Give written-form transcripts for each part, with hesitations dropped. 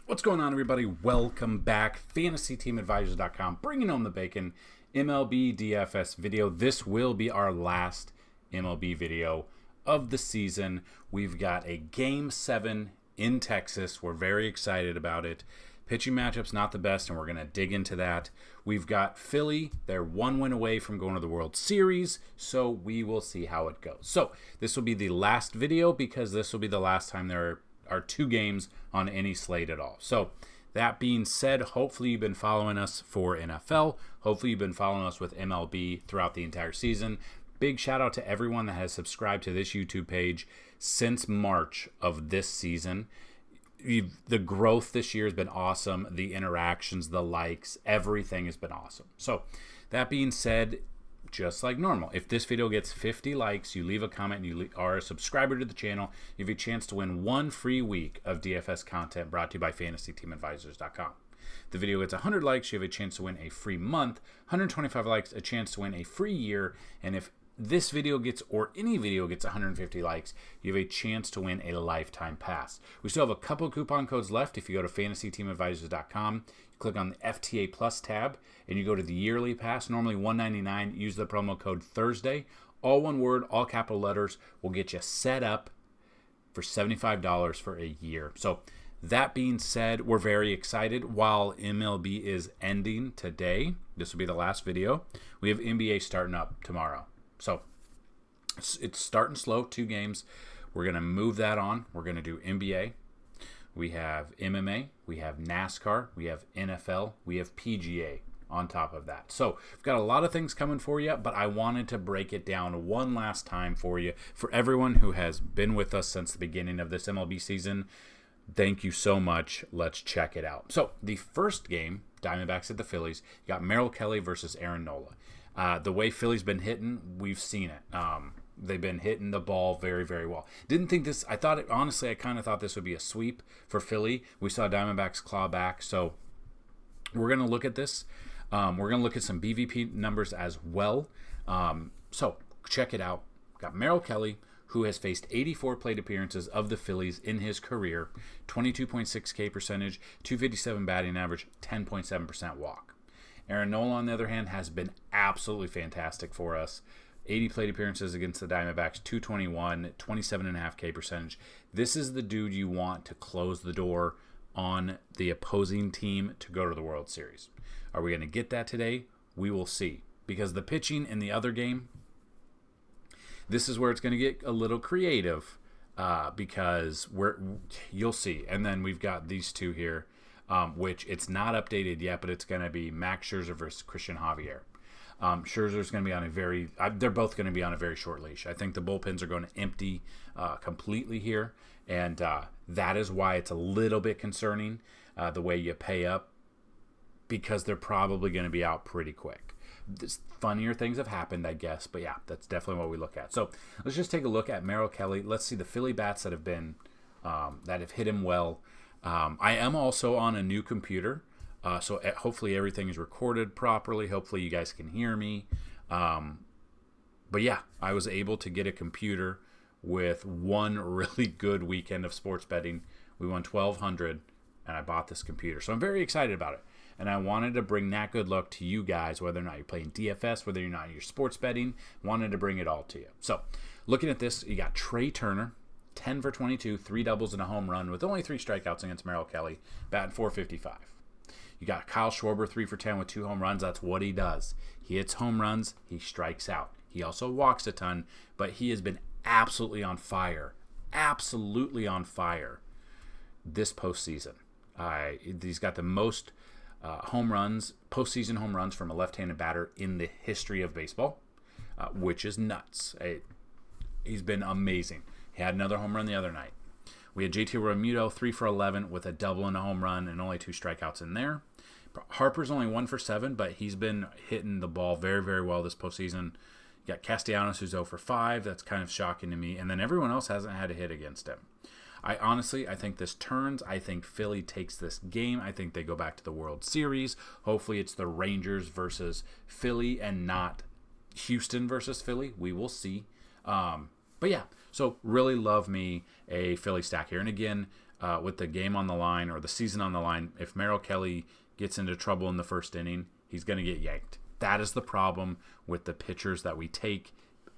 What's going on, everybody? Welcome back. FantasyTeamAdvisors.com, bringing home the bacon. MLB DFS video. This will be our last MLB video of the season. We've got a Game 7 in Texas. We're very excited about it. Pitching matchup's not the best, and we're going to dig into that. We've got Philly. They're one win away from going to the World Series, so we will see how it goes. So this will be the last video because this will be the last time there are two games on any slate at all. So that being said, hopefully you've been following us for NFL. Hopefully you've been following us with MLB throughout the entire season. Big shout out to everyone that has subscribed to this YouTube page since March of this season. The growth this year has been awesome. The interactions, the likes, everything has been awesome. So that being said, just like normal, if this video gets 50 likes, you leave a comment, and you are a subscriber to the channel, you have a chance to win one free week of DFS content brought to you by FantasyTeamAdvisors.com. If the video gets 100 likes, you have a chance to win a free month. 125 likes, a chance to win a free year. And if this video gets, or any video gets 150 likes, you have a chance to win a lifetime pass. We still have a couple coupon codes left. If you go to FantasyTeamAdvisors.com, you click on the FTA Plus tab, and you go to the yearly pass, normally $199. Use the promo code Thursday. All one word, all capital letters, will get you set up for $75 for a year. So that being said, we're very excited. While MLB is ending today, this will be the last video, we have NBA starting up tomorrow. So it's starting slow, 2 games. We're going to move that on. We're going to do NBA. We have MMA. We have NASCAR. We have NFL. We have PGA on top of that. So we've got a lot of things coming for you, but I wanted to break it down one last time for you. For everyone who has been with us since the beginning of this MLB season, thank you so much. Let's check it out. So the first game, Diamondbacks at the Phillies, you got Merrill Kelly versus Aaron Nola. The way Philly's been hitting, we've seen it. They've been hitting the ball very, very well. Didn't think this, honestly, I kind of thought this would be a sweep for Philly. We saw Diamondbacks claw back. So we're going to look at this. We're going to look at some BVP numbers as well. So check it out. Got Merrill Kelly, who has faced 84 plate appearances of the Phillies in his career, 22.6 K percentage, 257 batting average, 10.7% walk. Aaron Nola, on the other hand, has been absolutely fantastic for us. 80 plate appearances against the Diamondbacks, 221, 27.5 K percentage. This is the dude you want to close the door on the opposing team to go to the World Series. Are we going to get that today? We will see. Because the pitching in the other game, this is where it's going to get a little creative because you'll see. And then we've got these two here. Which it's not updated yet, but it's going to be Max Scherzer versus Christian Javier. Scherzer's going to be on they're both going to be on a very short leash. I think the bullpens are going to empty completely here, and that is why it's a little bit concerning the way you pay up, because they're probably going to be out pretty quick. Funnier things have happened, I guess, but yeah, that's definitely what we look at. So let's just take a look at Merrill Kelly. Let's see the Philly bats that have been that have hit him well. I am also on a new computer, so hopefully everything is recorded properly. Hopefully you guys can hear me. But yeah, I was able to get a computer with one really good weekend of sports betting. We won $1,200, and I bought this computer. So I'm very excited about it. And I wanted to bring that good luck to you guys, whether or not you're playing DFS, whether or not you're sports betting. Wanted to bring it all to you. So looking at this, you got Trey Turner. 10 for 22, 3 doubles and a home run with only 3 strikeouts against Merrill Kelly, batting .455. You got Kyle Schwarber, 3 for 10 with 2 home runs. That's what he does. He hits home runs. He strikes out. He also walks a ton, but he has been absolutely on fire. Absolutely on fire this postseason. He's got the most home runs, postseason home runs from a left-handed batter in the history of baseball, which is nuts. He's been amazing. He had another home run the other night. We had JT Realmuto, 3 for 11 with a double and a home run and only 2 strikeouts in there. Harper's only 1 for 7, but he's been hitting the ball very, very well this postseason. You got Castellanos, who's 0 for 5. That's kind of shocking to me. And then everyone else hasn't had a hit against him. I think this turns. I think Philly takes this game. I think they go back to the World Series. Hopefully it's the Rangers versus Philly and not Houston versus Philly. We will see. But yeah, so really love me a Philly stack here. And again, with the game on the line or the season on the line, if Merrill Kelly gets into trouble in the first inning, he's going to get yanked. That is the problem with the pitchers that we take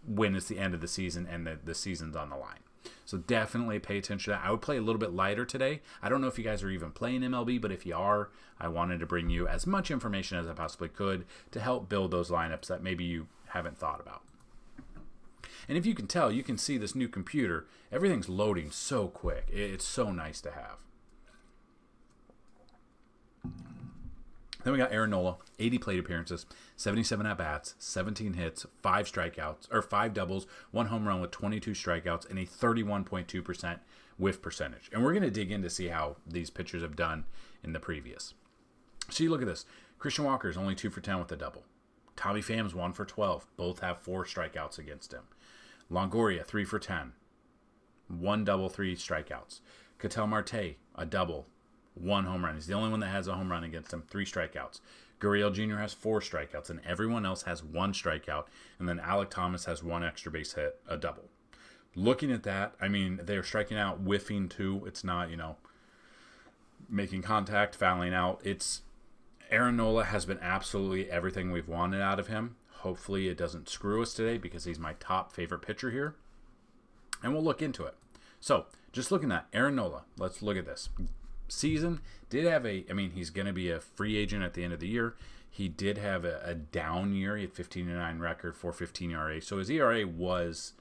when it's the end of the season and the season's on the line. So definitely pay attention to that. I would play a little bit lighter today. I don't know if you guys are even playing MLB, but if you are, I wanted to bring you as much information as I possibly could to help build those lineups that maybe you haven't thought about. And if you can tell, you can see this new computer, everything's loading so quick. It's so nice to have. Then we got Aaron Nola, 80 plate appearances, 77 at-bats, 17 hits, 5 doubles, 1 home run with 22 strikeouts, and a 31.2% whiff percentage. And we're going to dig in to see how these pitchers have done in the previous. So you look at this. Christian Walker is only 2 for 10 with a double. Tommy Pham's 1 for 12. Both have 4 strikeouts against him. Longoria, 3 for 10. 1 double, 3 strikeouts. Ketel Marte, a double. 1 home run. He's the only one that has a home run against him. 3 strikeouts. Gurriel Jr. has 4 strikeouts, and everyone else has 1 strikeout. And then Alek Thomas has 1 extra base hit, a double. Looking at that, I mean, they're striking out, whiffing too. It's not, making contact, fouling out. It's Aaron Nola has been absolutely everything we've wanted out of him. Hopefully it doesn't screw us today because he's my top favorite pitcher here. And we'll look into it. So, just looking at Aaron Nola, let's look at this. Season did have he's going to be a free agent at the end of the year. He did have a down year. He had 15-9 record, 4.15 ERA. So his ERA was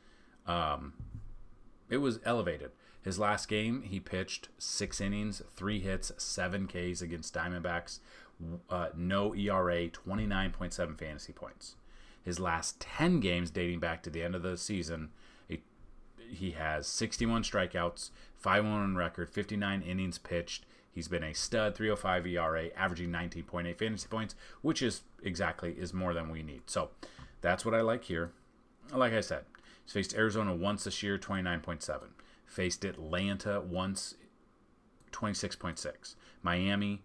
it was elevated. His last game, he pitched 6 innings, 3 hits, 7 Ks against Diamondbacks, no ERA, 29.7 fantasy points. His last 10 games dating back to the end of the season, he has 61 strikeouts, 5-1 record, 59 innings pitched. He's been a stud, 3.05 ERA, averaging 19.8 fantasy points, which is more than we need. So that's what I like here. Like I said, he's faced Arizona once this year, 29.7. Faced Atlanta once, 26.6. Miami,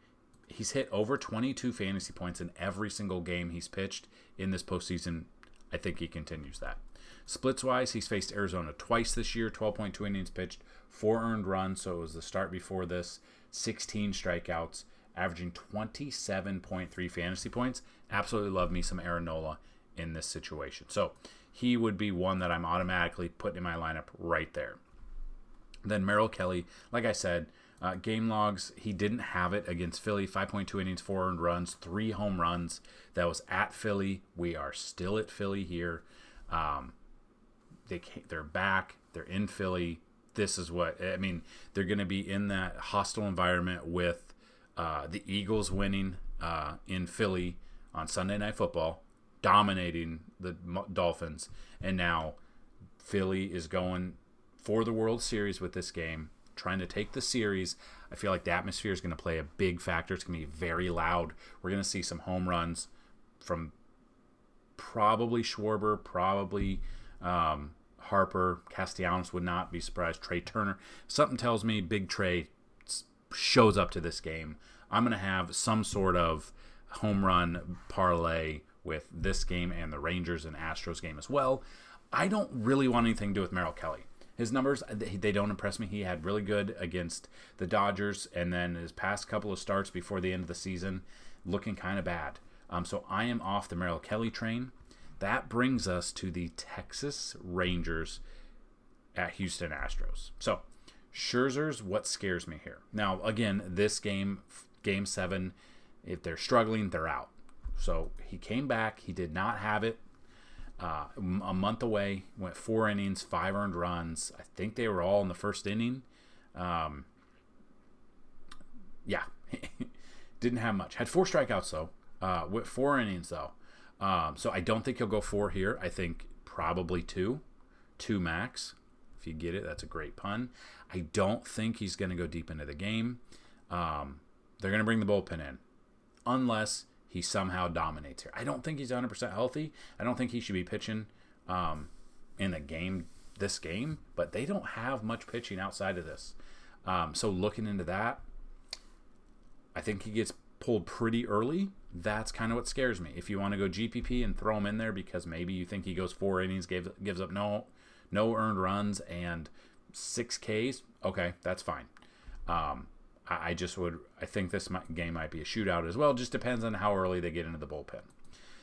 he's hit over 22 fantasy points in every single game he's pitched in this postseason. I think he continues that. Splits-wise, he's faced Arizona twice this year, 12.2 innings pitched, 4 earned runs, so it was the start before this, 16 strikeouts, averaging 27.3 fantasy points. Absolutely love me some Aaron Nola in this situation. So he would be one that I'm automatically putting in my lineup right there. Then Merrill Kelly, like I said, game logs, he didn't have it against Philly. 5.2 innings, 4 earned runs, 3 home runs. That was at Philly. We are still at Philly here. They're back. They're in Philly. This is what they're going to be in that hostile environment with the Eagles winning in Philly on Sunday Night Football, dominating the Dolphins, and now Philly is going for the World Series with this game, trying to take the series. I feel like the atmosphere is going to play a big factor. It's going to be very loud. We're going to see some home runs from probably Schwarber, probably Harper, Castellanos, would not be surprised. Trey Turner. Something tells me Big Trey shows up to this game. I'm going to have some sort of home run parlay with this game and the Rangers and Astros game as well. I don't really want anything to do with Merrill Kelly. His numbers, they don't impress me. He had really good against the Dodgers, and then his past couple of starts before the end of the season looking kind of bad. So I am off the Merrill Kelly train. That brings us to the Texas Rangers at Houston Astros. So Scherzer's what scares me here. Now, again, this game, Game 7, if they're struggling, they're out. So he came back. He did not have it. A month away, went 4 innings, 5 earned runs. I think they were all in the first inning. Didn't have much. Had 4 strikeouts, though. With 4 innings, though. So I don't think he'll go 4 here. I think probably 2 max. If you get it, that's a great pun. I don't think he's going to go deep into the game. They're going to bring the bullpen in. Unless he somehow dominates here. I don't think he's 100% healthy. I don't think he should be pitching in this game, but they don't have much pitching outside of this. So looking into that, I think he gets pulled pretty early. That's kind of what scares me. If you want to go GPP and throw him in there because maybe you think he goes 4 innings, gives up no earned runs and 6 Ks, okay, that's fine. I think this game might be a shootout as well. It just depends on how early they get into the bullpen.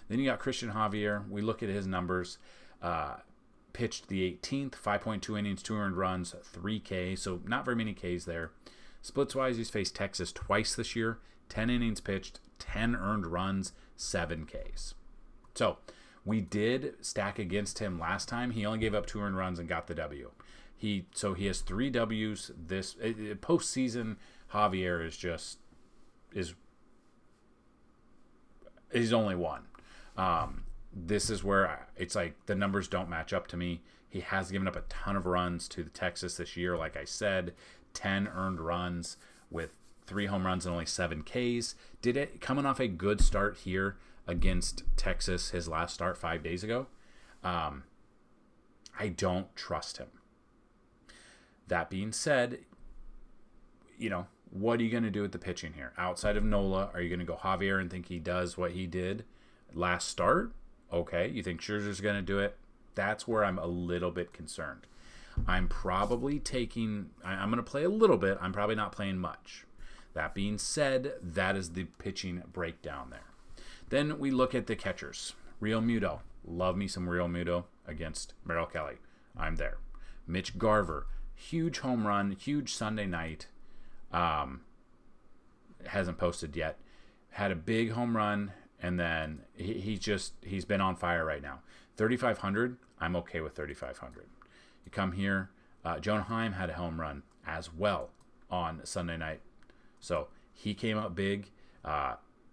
Then you got Christian Javier. We look at his numbers. Pitched the 18th, 5.2 innings, 2 earned runs, 3 Ks, so not very many Ks there. Splits-wise, he's faced Texas twice this year, 10 innings pitched, 10 earned runs, 7 Ks. So we did stack against him last time. He only gave up 2 earned runs and got the W. So he has 3 Ws. This postseason, Javier he's only one. This is where it's like the numbers don't match up to me. He has given up a ton of runs to the Texas this year. Like I said, 10 earned runs with 3 home runs and only 7 Ks. Did it coming off a good start here against Texas, his last start 5 days ago? I don't trust him. That being said, what are you going to do with the pitching here? Outside of Nola, are you going to go Javier and think he does what he did last start? Okay, you think Scherzer's going to do it? That's where I'm a little bit concerned. I'm probably I'm going to play a little bit. I'm probably not playing much. That being said, that is the pitching breakdown there. Then we look at the catchers. Real Muto. Love me some Real Muto against Merrill Kelly. I'm there. Mitch Garver. Huge home run. Huge Sunday night. Hasn't posted yet. Had a big home run. And then he's been on fire right now. 3,500, I'm okay with 3,500. You come here, Jonah Heim had a home run as well on Sunday night. So he came up big.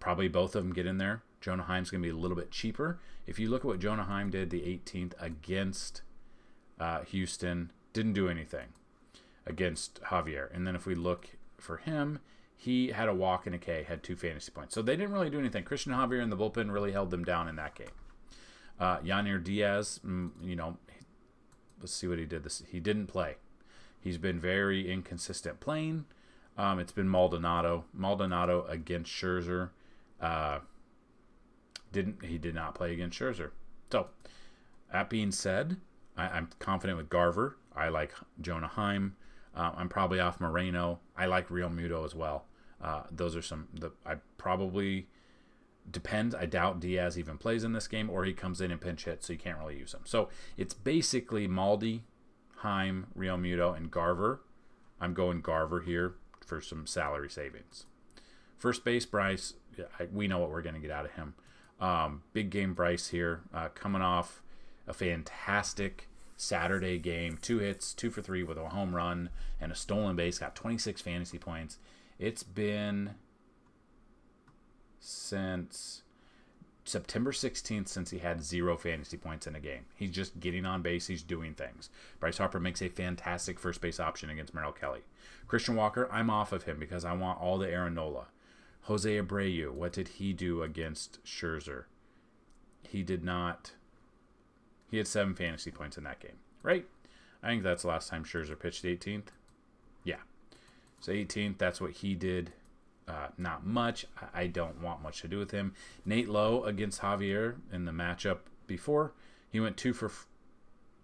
Probably both of them get in there. Jonah Heim's going to be a little bit cheaper. If you look at what Jonah Heim did the 18th against Houston, didn't do anything against Javier. And then if we look for him, he had a walk and a K, had 2 fantasy points. So they didn't really do anything. Christian Javier in the bullpen really held them down in that game. Yanir Diaz, let's see what he did. He didn't play. He's been very inconsistent playing. It's been Maldonado. Maldonado against Scherzer. He did not play against Scherzer. So, that being said, I'm confident with Garver. I like Jonah Heim. I'm probably off Moreno. I like Real Muto as well. Those are I probably depends. I doubt Diaz even plays in this game, or he comes in and pinch hits, so you can't really use him. So it's basically Maldi, Heim, Real Muto, and Garver. I'm going Garver here for some salary savings. First base, Bryce. We know what we're going to get out of him. Big game Bryce here, coming off a fantastic Saturday game, 2 hits, 2 for 3 with a home run and a stolen base, got 26 fantasy points. It's been since September 16th since he had 0 fantasy points in a game. He's just getting on base. He's doing things. Bryce Harper makes a fantastic first base option against Merrill Kelly. Christian Walker, I'm off of him because I want all the Aaron Nola. Jose Abreu, what did he do against Scherzer? He did not. He had 7 fantasy points in that game, right? I think that's the last time Scherzer pitched the 18th. Yeah. So 18th, that's what he did. Not much. I don't want much to do with him. Nate Lowe against Javier in the matchup before. He went 2 for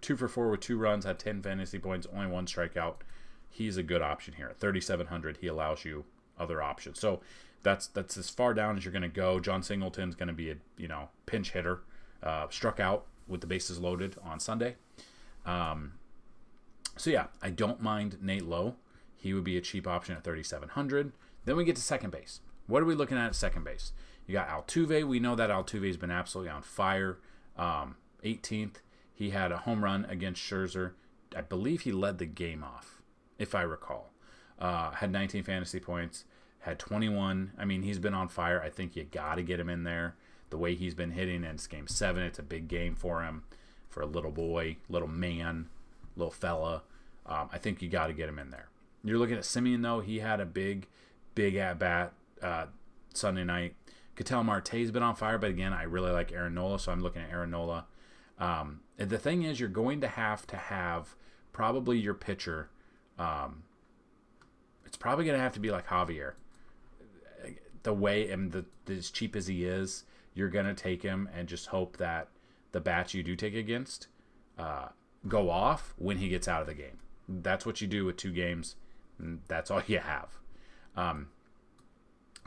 4 with 2 runs, had 10 fantasy points, only 1 strikeout. He's a good option here. At 3,700, he allows you other options. So that's as far down as you're going to go. John Singleton's going to be a pinch hitter. Struck out with the bases loaded on Sunday. So yeah, I don't mind Nate Lowe. He would be a cheap option at 3,700. Then we get to second base. What are we looking at second base? You got Altuve. We know that Altuve's been absolutely on fire. 18th, he had a home run against Scherzer. I believe he led the game off, if I recall. Had 19 fantasy points. Had 21. I mean, he's been on fire. I think you got to get him in there. The way he's been hitting, and it's game 7. It's a big game for him, for a little boy, little man, little fella. I think you got to get him in there. You're looking at Simeon, though. He had a big at-bat Sunday night. Ketel Marte's been on fire, but again, I really like Aaron Nola, so I'm looking at Aaron Nola. The thing is, you're going to have probably your pitcher. It's probably going to have to be like Javier. The way, and as cheap as he is, you're going to take him and just hope that the bats you do take against go off when he gets out of the game. That's what you do with 2 games. And that's all you have.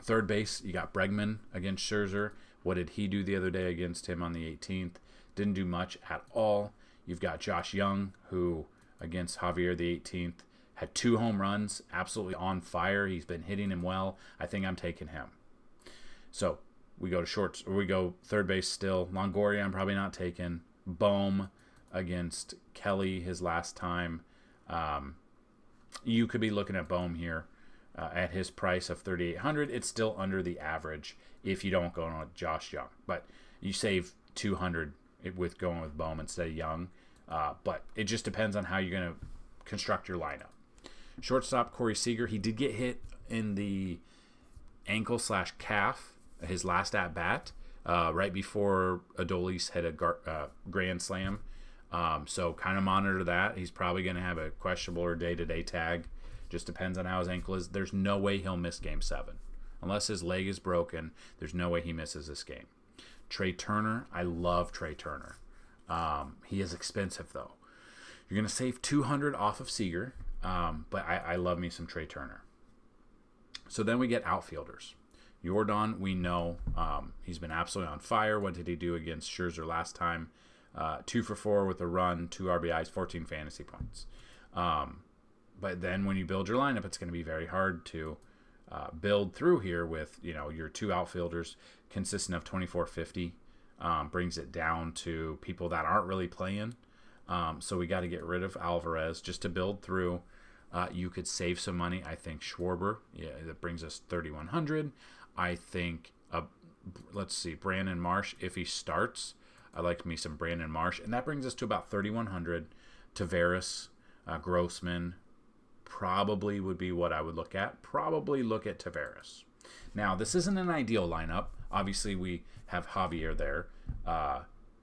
Third base, you got Bregman against Scherzer. What did he do the other day against him on the 18th? Didn't do much at all. You've got Josh Young, who against Javier the 18th had 2 home runs, absolutely on fire. He's been hitting him well. I think I'm taking him. So we go to shorts, or we go third base still. Longoria, I'm probably not taking. Bohm against Kelly his last time. You could be looking at Bohm here at his price of $3,800. It's still under the average if you don't go on with Josh Young, but you save $200 with going with Bohm instead of Young. But it just depends on how you're going to construct your lineup. Shortstop Corey Seager, he did get hit in the ankle/calf his last at bat right before Adolis hit a grand slam. So kind of monitor that. He's probably going to have a questionable or day-to-day tag. Just depends on how his ankle is. There's no way he'll miss Game 7. Unless his leg is broken, there's no way he misses this game. Trey Turner, I love Trey Turner. He is expensive, though. You're going to save $200 off of Seager, but I love me some Trey Turner. So then we get outfielders. Jordan, we know he's been absolutely on fire. What did he do against Scherzer last time? 2 for 4 with a run, 2 RBIs, 14 fantasy points. But then when you build your lineup, it's going to be very hard to build through here with, your 2 outfielders consistent of 2450. Brings it down to people that aren't really playing. So we got to get rid of Alvarez just to build through. You could save some money. I think Schwarber, that brings us 3,100. I think, let's see, Brandon Marsh, if he starts, I like me some Brandon Marsh. And that brings us to about 3,100. Tavares, Grossman, probably would be what I would look at. Probably look at Tavares. Now, this isn't an ideal lineup. Obviously, we have Javier there.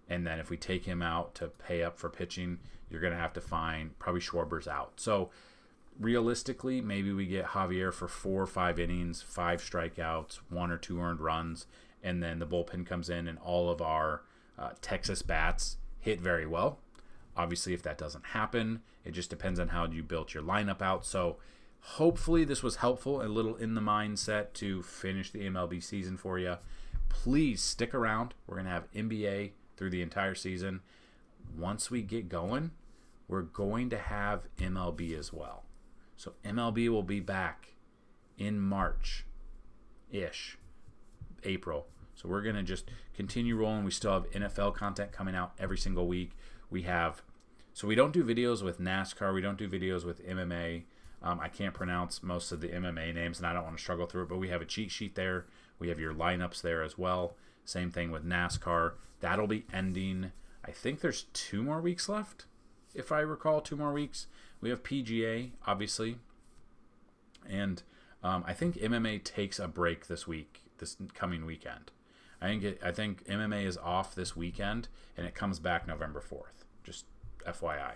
And then if we take him out to pay up for pitching, you're going to have to find probably Schwarber's out. So realistically, maybe we get Javier for 4 or 5 innings, 5 strikeouts, 1 or 2 earned runs, and then the bullpen comes in and all of our Texas bats hit very well. Obviously, if that doesn't happen, it just depends on how you built your lineup out. So hopefully this was helpful, a little in the mindset to finish the MLB season for you. Please stick around. We're going to have NBA through the entire season. Once we get going, we're going to have MLB as well. So MLB will be back in March-ish, April. So we're going to just continue rolling. We still have NFL content coming out every single week. So we don't do videos with NASCAR. We don't do videos with MMA. I can't pronounce most of the MMA names, and I don't want to struggle through it, but we have a cheat sheet there. We have your lineups there as well. Same thing with NASCAR. That'll be ending. I think there's 2 more weeks left, if I recall, 2 more weeks. We have PGA, obviously. And I think MMA takes a break this coming weekend. I think MMA is off this weekend, and it comes back November 4th. Just FYI.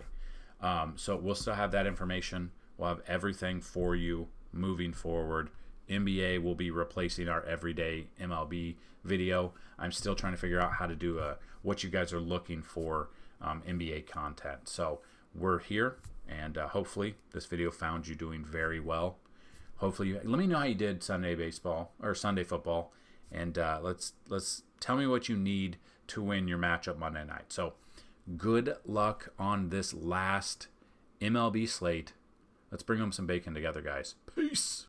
So we'll still have that information. We'll have everything for you moving forward. NBA will be replacing our everyday MLB video. I'm still trying to figure out how to do what you guys are looking for NBA content. So we're here, and hopefully this video found you doing very well. Hopefully, let me know how you did Sunday baseball or Sunday football, and let's tell me what you need to win your matchup Monday night. So good luck on this last MLB slate. Let's bring home some bacon together, guys. Peace.